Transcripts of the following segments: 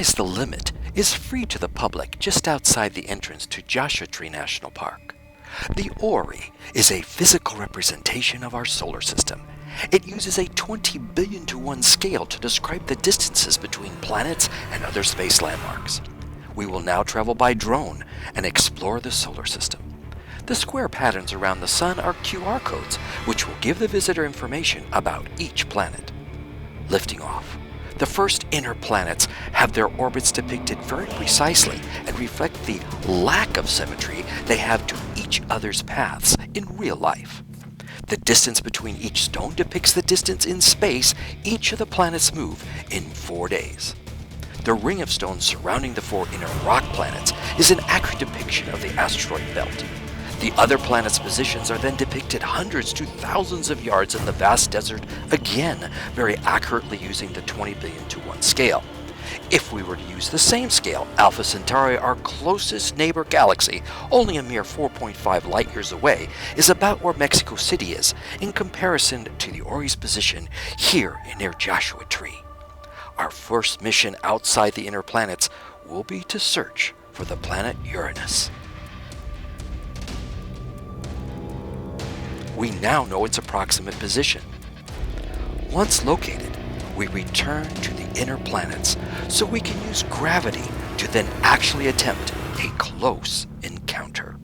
Sky's the Limit is free to the public just outside the entrance to Joshua Tree National Park. The Orrery is a physical representation of our solar system. It uses a 20 billion to 1 scale to describe the distances between planets and other space landmarks. We will now travel by drone and explore the solar system. The square patterns around the sun are QR codes, which will give the visitor information about each planet. Lifting off. The first inner planets have their orbits depicted very precisely and reflect the lack of symmetry they have to each other's paths in real life. The distance between each stone depicts the distance in space each of the planets move in 4 days. The ring of stones surrounding the 4 inner rock planets is an accurate depiction of the asteroid belt. The other planets' positions are then depicted hundreds to thousands of yards in the vast desert, again very accurately using the 20 billion to 1 scale. If we were to use the same scale, Alpha Centauri, our closest neighbor galaxy, only a mere 4.5 light years away, is about where Mexico City is in comparison to the Orrery's position here near Joshua Tree. Our first mission outside the inner planets will be to search for the planet Uranus. We now know its approximate position. Once located, we return to the inner planets so we can use gravity to then actually attempt a close encounter.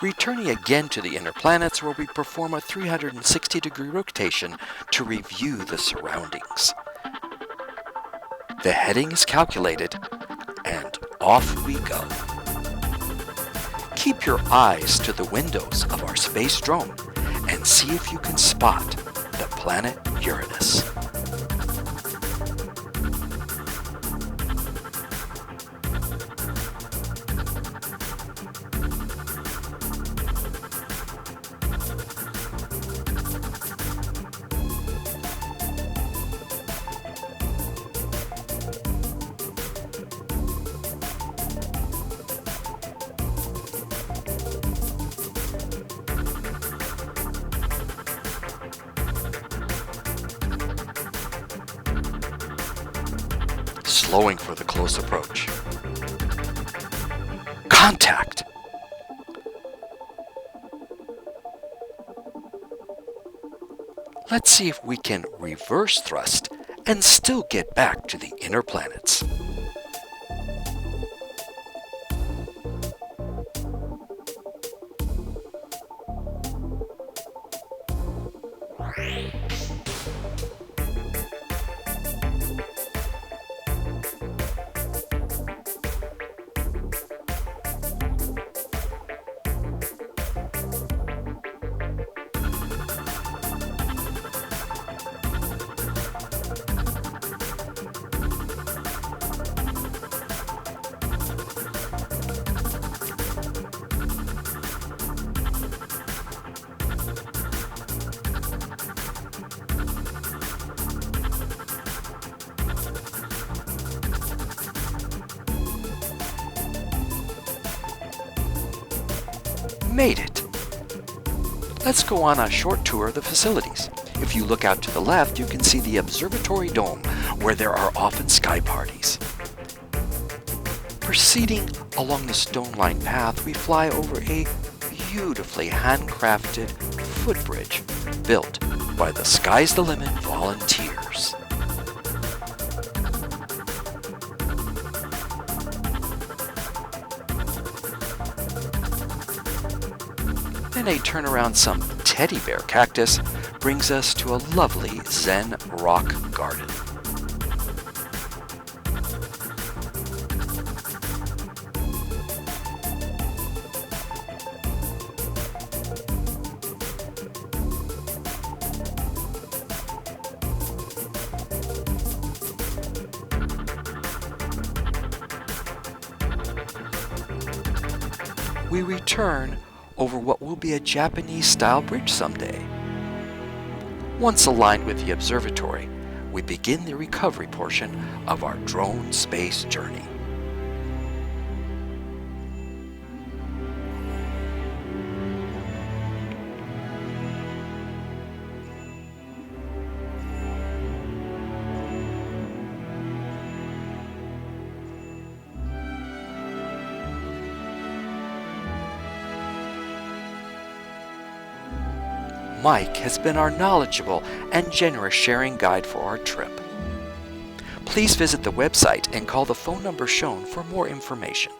Returning again to the inner planets, where we perform a 360-degree rotation to review the surroundings. The heading is calculated, and off we go. Keep your eyes to the windows of our space drone and see if you can spot the planet Uranus. Slowing for the close approach. Contact! Let's see if we can reverse thrust and still get back to the inner planets. Made it! Let's go on a short tour of the facilities. If you look out to the left, you can see the observatory dome, where there are often sky parties. Proceeding along the stone-lined path, we fly over a beautifully handcrafted footbridge built by the Sky's the Limit volunteers. Then a turn around some teddy bear cactus brings us to a lovely Zen rock garden. We return over what will be a Japanese-style bridge someday. Once aligned with the observatory, we begin the recovery portion of our drone space journey. Mike has been our knowledgeable and generous sharing guide for our trip. Please visit the website and call the phone number shown for more information.